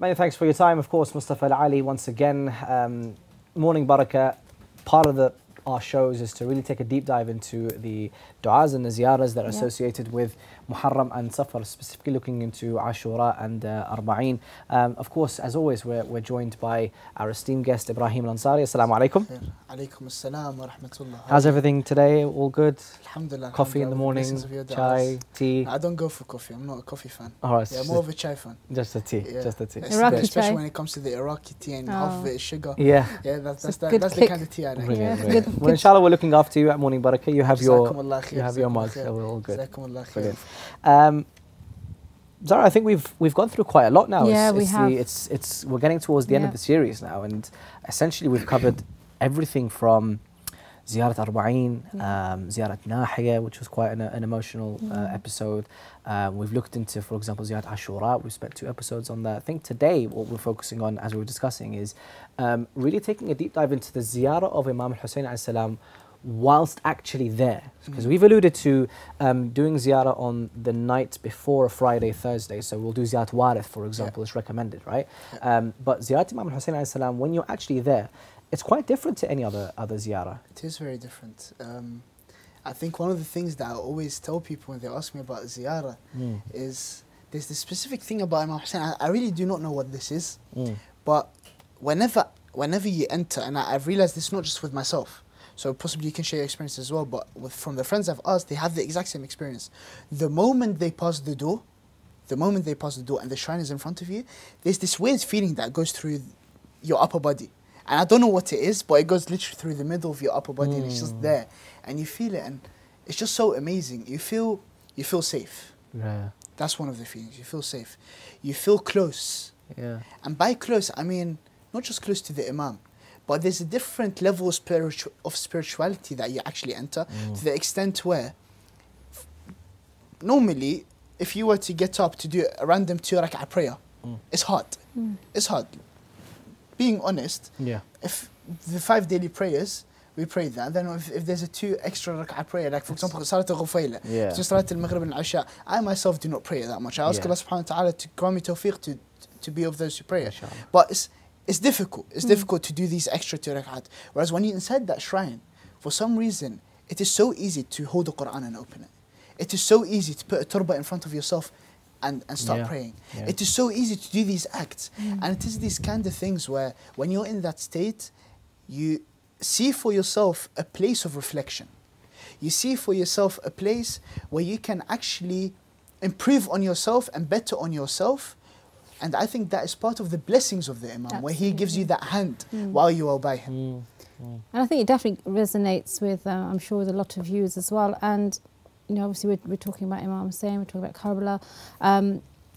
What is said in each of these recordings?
Many thanks for your time. Of course, Mustafa Ali, once again, Morning Baraka, part of our shows is to really take a deep dive into the du'as and the ziyaras that are associated with Muharram and Safar, specifically looking into Ashura and Arba'een. Of course, as always, we're joined by our esteemed guest, Ibrahim Al-Ansari. Assalamu alaikum. Alaikum assalam wa rahmatullah. How's everything today? All good? Alhamdulillah. Coffee in the morning, chai, tea? I don't go for coffee. I'm not a coffee fan. All right. Yeah, more of a chai fan. Just a tea, just a tea. Especially when it comes to the Iraqi tea and half of it is sugar. Yeah. Yeah, that's the kind of tea I like. Brilliant. Well, inshallah, we're looking after you at Morning Baraka. You have your mug, so we're all good. Brilliant. Zahra, I think we've gone through quite a lot now. Yeah, we have. We're getting towards the end of the series now, and essentially we've covered everything from Zeyarat Arba'een, Zeyarat Nahiya, which was quite an emotional episode. We've looked into, for example, Zeyarat Ashura. We've spent 2 episodes on that. I think today what we're focusing on, as we were discussing, is really taking a deep dive into the Ziyarah of Imam Hussein alayhi salam whilst actually there. Because we've alluded to doing Ziyarah on the night before a Friday, Thursday. So we'll do Ziyarat Warith, for example, it's recommended, right? But Ziyarat Imam Hussein alayhi salam, when you're actually there, it's quite different to any other ziyarah. It is very different. I think one of the things that I always tell people when they ask me about ziyarah is there's this specific thing about Imam Hussein. I really do not know what this is, but whenever you enter, and I've realized this not just with myself, so possibly you can share your experience as well, but from the friends I've asked, they have the exact same experience. The moment they pass the door and the shrine is in front of you, there's this weird feeling that goes through your upper body. And I don't know what it is, but it goes literally through the middle of your upper body and it's just there. And you feel it and it's just so amazing. You feel safe. Yeah. That's one of the feelings. You feel safe. You feel close. Yeah. And by close, I mean not just close to the Imam, but there's a different level of spirituality that you actually enter to the extent where normally if you were to get up to do a random 2 rak'ah prayer, it's hard. It's hard. Being honest, if the 5 daily prayers, we pray that, then if there's a 2 extra rak'ah prayer, like for example, Salat al-Ghufayla, Salat al-Maghrib and Isha, I myself do not pray that much. I ask Allah subhanahu wa ta'ala to grant me tawfiq to be of those who pray. But it's difficult. It's difficult to do these extra 2 rak'at. Whereas when you're inside that shrine, for some reason, it is so easy to hold the Quran and open it. It is so easy to put a turba in front of yourself and start praying. It is so easy to do these acts. And it is these kind of things where when you're in that state, you see for yourself a place of reflection. You see for yourself a place where you can actually improve on yourself and better on yourself. And I think that is part of the blessings of the Imam, where he gives you that hand while you are by him. And I think it definitely resonates with, I'm sure, with a lot of viewers as well. And you know, obviously we're talking about Imam Hussein, we're talking about Karbala.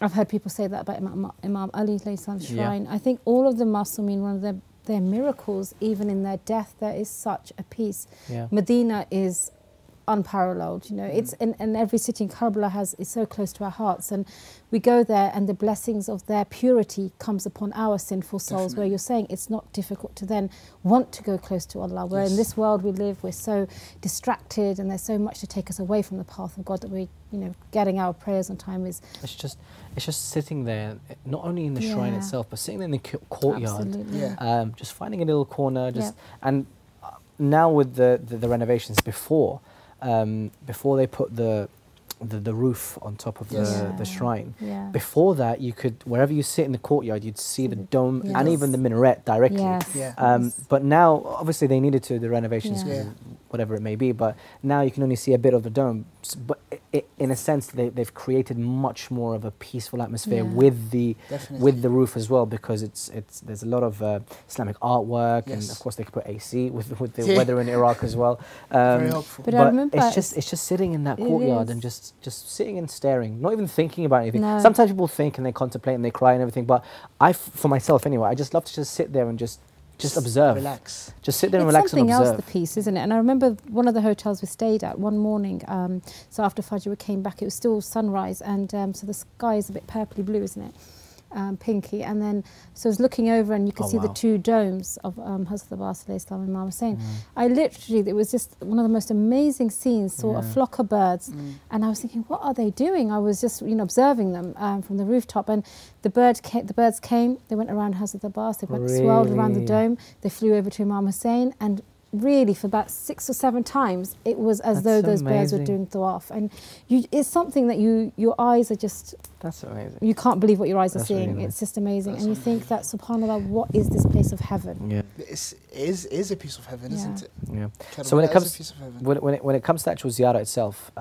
I've heard people say that about Imam Ali shrine. I think all of the Masumin, one of their miracles, even in their death, there is such a peace. Medina is unparalleled, you know. It's and every city in Karbala is so close to our hearts, and we go there and the blessings of their purity comes upon our sinful souls, where you're saying it's not difficult to then want to go close to Allah, where in this world we live, we're so distracted and there's so much to take us away from the path of God that we, you know, getting our prayers on time is... It's just sitting there, not only in the shrine itself, but sitting in the courtyard, just finding a little corner, and now with the renovations before they put the roof on top of the shrine. Before that, you could, wherever you sit in the courtyard, you'd see the dome and even the minaret directly. But now, obviously, they needed to the renovations, whatever it may be. But now you can only see a bit of the dome. But in a sense, they've created much more of a peaceful atmosphere with the roof as well, because there's a lot of Islamic artwork, and of course they could put AC with the weather in Iraq as well. Very helpful. But I remember it's just sitting in that courtyard and just sitting and staring, not even thinking about anything. Sometimes people think and they contemplate and they cry and everything, but for myself anyway, I just love to just sit there and just observe. Relax. Just sit there and relax and observe. It's something else, the peace, isn't it? And I remember one of the hotels we stayed at one morning, so after Fajr we came back, it was still sunrise, and so the sky is a bit purpley blue, isn't it? pinky, and then so I was looking over and you could see the two domes of Hazrat Abbas and Imam Hussein. I literally, it was just one of the most amazing scenes, saw a flock of birds, and I was thinking, what are they doing? I was just observing them from the rooftop, and the birds came, they went around Hazrat Abbas, they went swirled around the dome, they flew over to Imam Hussein, and really for about 6 or 7 times it was as though those birds were doing tawaf, and it's something that your eyes are just, that's amazing, you can't believe what your eyes are seeing. Really, it's just amazing, and you think that, subhanallah, what is this place of heaven? It is a piece of heaven, isn't it? So when it comes to actual ziyarah itself,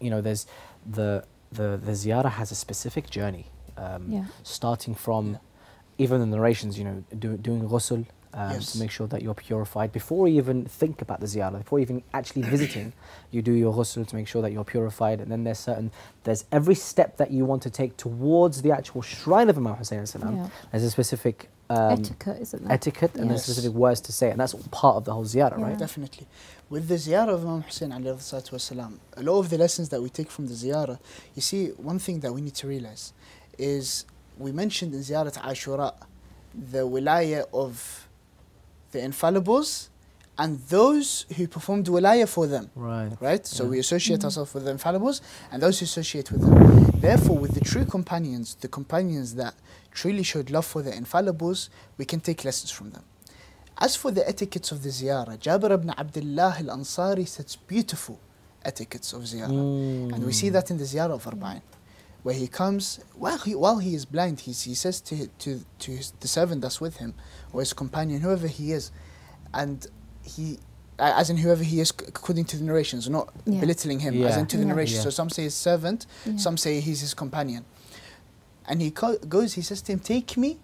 there's the ziyarah has a specific journey, starting from even the narrations, doing ghusl, to make sure that you're purified before you even think about the ziyarah, before even actually visiting. You do your ghusl to make sure that you're purified, and then there's every step that you want to take towards the actual shrine of Imam Hussein. There's a specific etiquette, isn't there? Etiquette, and there's specific words to say, and that's all part of the whole ziyarah, right? Definitely. With the ziyarah of Imam Hussein alayhi salatu wasalam, a lot of the lessons that we take from the ziyarah, you see, one thing that we need to realize is, we mentioned in Ziyarat Ashura the wilayah of the infallibles and those who performed wilayah for them. Right? So we associate ourselves with the infallibles and those who associate with them. Therefore, with the true companions, the companions that truly showed love for the infallibles, we can take lessons from them. As for the etiquettes of the ziyarah, Jabir ibn Abdullah al-Ansari sets beautiful etiquettes of ziyarah. And we see that in the ziyarah of Arba'in, where he comes, while he is blind, he says to the servant that's with him, or his companion, whoever he is, and as in whoever he is according to the narrations, not belittling him, as in to the narrations. So some say his servant, some say he's his companion. And he goes, he says to him, take me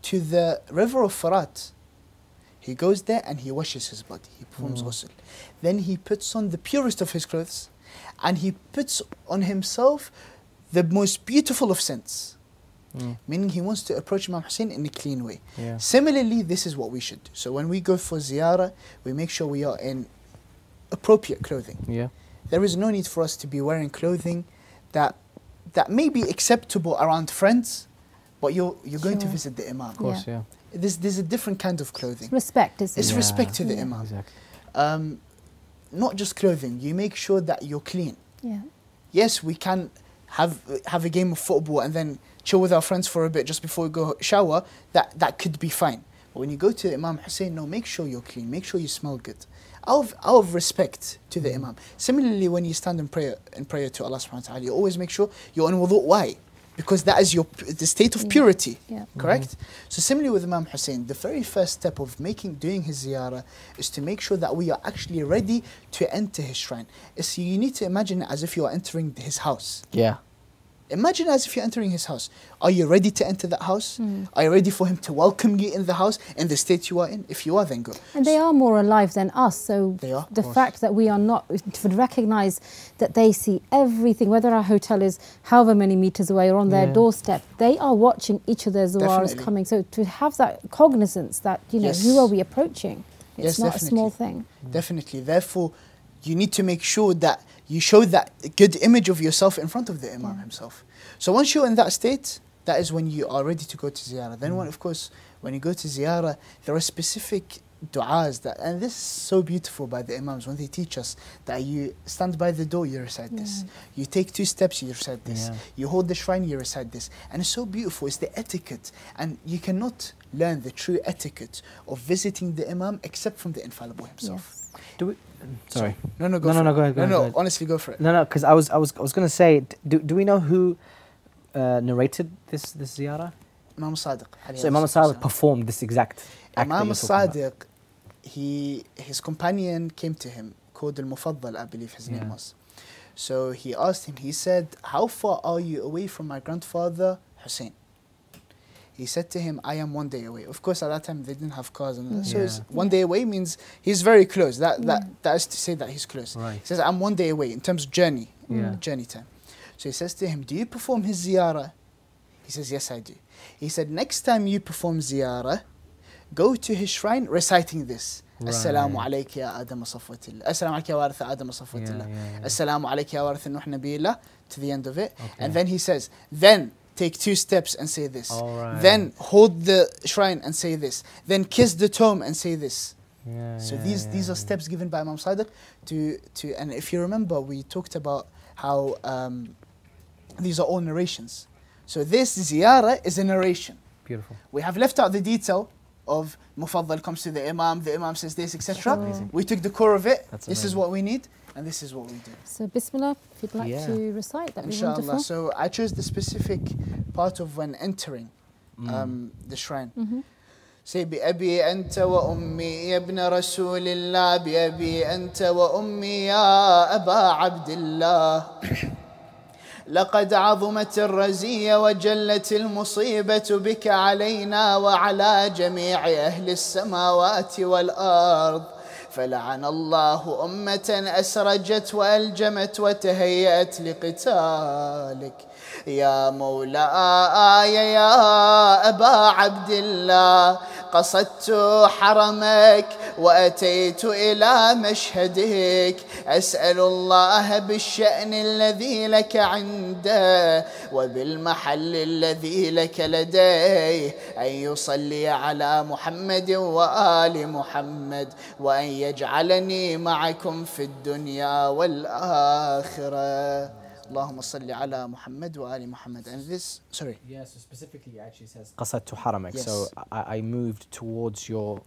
to the river of Farat. He goes there and he washes his body, he performs ghusl. Then he puts on the purest of his clothes, and he puts on himself the most beautiful of scents. Meaning he wants to approach Imam Hussein in a clean way. Similarly, this is what we should do. So when we go for ziyarah, we make sure we are in appropriate clothing. There is no need for us to be wearing clothing that may be acceptable around friends, but you're going to visit the Imam. Of course, There's a different kind of clothing. It's respect, isn't it? It's respect to the Imam. Exactly. Not just clothing, you make sure that you're clean. Yes, we can have a game of football and then chill with our friends for a bit just before we go shower. That could be fine. But when you go to Imam Hussein, no, make sure you're clean, make sure you smell good, out of respect to the Imam. Similarly, when you stand in prayer to Allah subhanahu wa ta'ala, you always make sure you're on wudu. Why? Because that is the state of purity, correct? So similarly with Imam Hussein, the very first step of doing his ziyarah is to make sure that we are actually ready to enter his shrine. So you need to imagine it as if you are entering his house. Imagine as if you're entering his house. Are you ready to enter that house? Are you ready for him to welcome you in the house in the state you are in? If you are, then go. And they are more alive than us. So the fact that we are not, to recognise that they see everything, whether our hotel is however many meters away or on their doorstep, they are watching each of their zawaras coming. So to have that cognizance that, who are we approaching? It's not a small thing. Definitely. Therefore, you need to make sure that you show that good image of yourself in front of the Imam himself. So once you're in that state, that is when you are ready to go to ziyarah. Then of course, when you go to ziyarah, there are specific du'as and this is so beautiful by the Imams when they teach us that you stand by the door, you recite this. You take 2 steps, you recite this. You hold the shrine, you recite this. And it's so beautiful, it's the etiquette. And you cannot learn the true etiquette of visiting the Imam except from the infallible himself. Do we? Sorry. No, go ahead. Honestly, go for it. No, because I was going to say, do we know who narrated this ziyarah? Imam Sadiq. So Imam Sadiq performed this exact act. Imam Sadiq, his companion came to him, called Al-Mufaddal, I believe his name was. So he asked him, he said, how far are you away from my grandfather Hussein? He said to him, I am 1 day away. Of course, at that time, they didn't have cars. So 1 day away means he's very close. That is to say that he's close. He says, I'm 1 day away in terms of journey time. So he says to him, do you perform his ziyarah? He says, yes, I do. He said, next time you perform ziyarah, go to his shrine reciting this. Assalamu alayka ya Adam safwatillah. Assalamu alayka ya waritha Adam safwatillah. Assalamu alayka ya waritha Nuh nabiyillah, to the end of it. And then he says, then take 2 steps and say this. Right. Then hold the shrine and say this. Then kiss the tomb and say this. So these are steps given by Imam Sadiq to and if you remember, we talked about how these are all narrations. So this ziyarah is a narration. Beautiful. We have left out the detail of Mufaddal comes to the Imam says this, etc. We took the core of it. This is what we need, and this is what we do. So Bismillah, if you'd like to recite, that would be wonderful. So I chose the specific part of when entering the shrine. Say, بأبي أنت وأمي يا ابن رسول الله بأبي أنت وأمي يا أبا عبد الله لقد عظمت الرزية وجلت المصيبة بك علينا وعلى جميع أهل السماوات والأرض فلعن الله أمة أسرجت وألجمت وتهيأت لقتالك يا مولاي يا أبا عبد الله قصدت حرمك وأتيت إلى مشهدك أسأل الله بالشأن الذي لك عنده وبالمحل الذي لك لديه أن يصلي على محمد وآل محمد وأن يجعلني معكم في الدنيا والآخرة اللهم صل على محمد وآل محمد. And this, sorry. Yeah, so specifically it actually says قصدت حرمك. So I moved towards your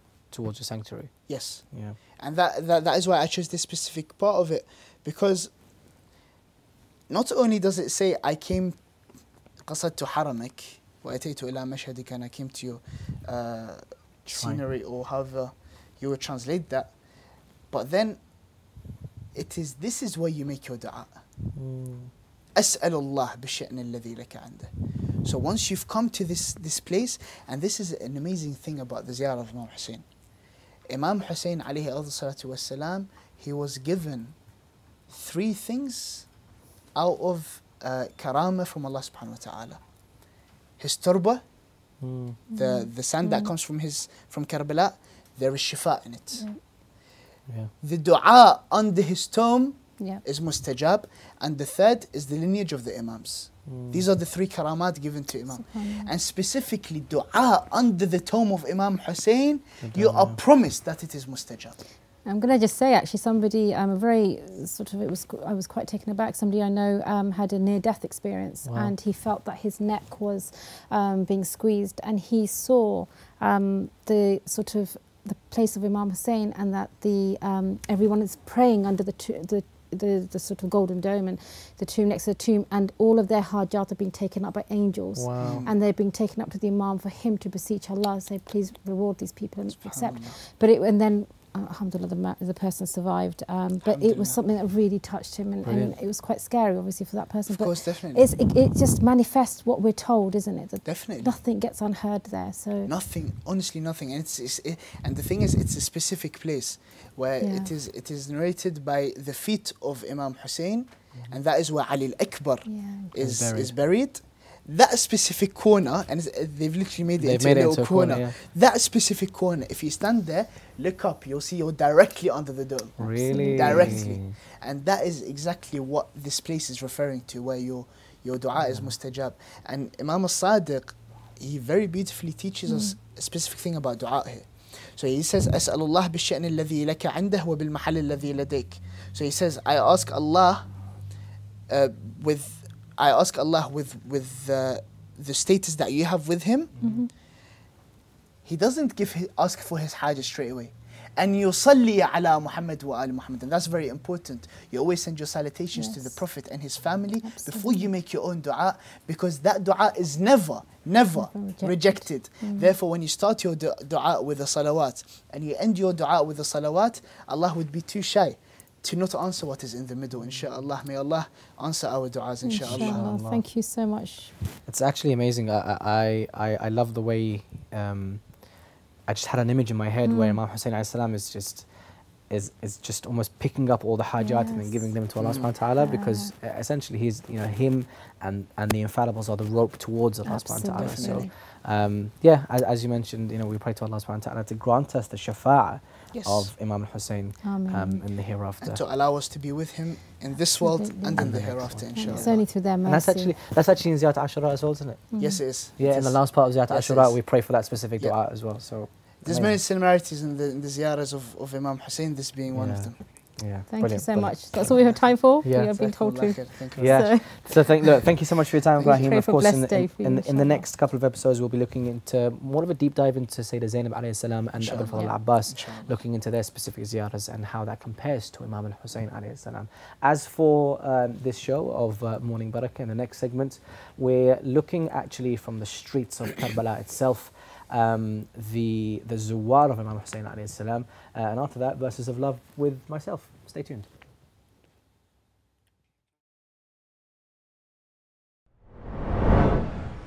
sanctuary. Yes. Yeah. And that is why I chose this specific part of it, because not only does it say I came قصدت حرمك وأتيت إلى مشهدك, and I came to your scenery, or however you would translate that, but then this is where you make your dua. أسأل الله بالشأن الذي لك عنده. So once you've come to this place, and this is an amazing thing about the ziyarah of Imam Hussein. Imam Hussein alayhi salatu wassalam, he was given 3 things out of karama from Allah subhanahu wa ta'ala. His turba, the sand that comes from Karbala, there is shifa in it. The dua under his tomb is mustajab, and the third is the lineage of the Imams. These are the 3 karamat given to Imam. And specifically dua under the tomb of Imam Hussein, you are promised that it is mustajab. I'm going to just say, actually, somebody, I was quite taken aback. Somebody I know had a near-death experience, and he felt that his neck was being squeezed, and he saw the place of Imam Hussein, and that everyone is praying under the sort of golden dome and the tomb next to the tomb, and all of their hajat are being taken up by angels, and they're being taken up to the Imam for him to beseech Allah, say, please reward these people and accept. But and then alhamdulillah, the person survived, but it was something that really touched him, and it was quite scary, obviously, for that person. Of course, definitely. It just manifests what we're told, isn't it? That definitely. Nothing gets unheard there. So nothing, honestly, nothing. And and the thing is, it's a specific place where it is narrated by the feet of Imam Hussein, and that is where Ali al-Akbar is buried. That specific corner, and they've literally made it into a little corner. That specific corner, if you stand there, look up, you'll see you're directly under the dome. Really? Directly. And that is exactly what this place is referring to, where your dua is mustajab. And Imam al-Sadiq, he very beautifully teaches us a specific thing about dua here. So he says, أسأل الله بالشأن الذي لك عنده وبالمحل الذي لديك. So he says, I ask Allah with the status that you have with him. He doesn't ask for his hajj straight away. And yusalli ala Muhammad wa ali Muhammad. And that's very important. You always send your salutations to the Prophet and his family before you make your own dua, because that dua is never rejected. Therefore, when you start your dua with the salawat and you end your dua with the salawat, Allah would be too shy to not answer what is in the middle, inshaAllah. May Allah answer our du'as, inshaAllah. Thank you so much. It's actually amazing. I love the way, I just had an image in my head where Imam Hussein is just is just almost picking up all the hajat and then giving them to Allah subhanahu wa ta'ala, because essentially he's, you know, him and the infallibles are the rope towards Allah subhanahu wa ta'ala. So yeah, as you mentioned, you know, we pray to Allah subhanahu wa ta'ala to grant us the shafa'ah of Imam Hussein in the hereafter, and to allow us to be with him in this world and in the hereafter, inshallah. It's only through their mercy. And that's actually in Zeyarat Ashura as well, isn't it? Yes, it is. Yeah, in the last part of Zeyarat Ashura, we pray for that specific dua as well. So there's many similarities in the ziyaras of Imam Hussein, this being one of them. Yeah, thank you so much. That's all we have time for. Yeah. We have been told to. So thank you so much for your time, Ibrahim. Of course, in the next couple of episodes, we'll be looking into more of a deep dive into Sayyidah Zainab alayhi salam and Abu Fadl Abbas, looking into their specific ziyaras and how that compares to Imam al-Hussein alayhi salam. As for this show of Morning Baraka, in the next segment, we're looking actually from the streets of Karbala itself, the Zuwar of Imam Hussein alayhi salam, and after that, verses of love with myself. Stay tuned.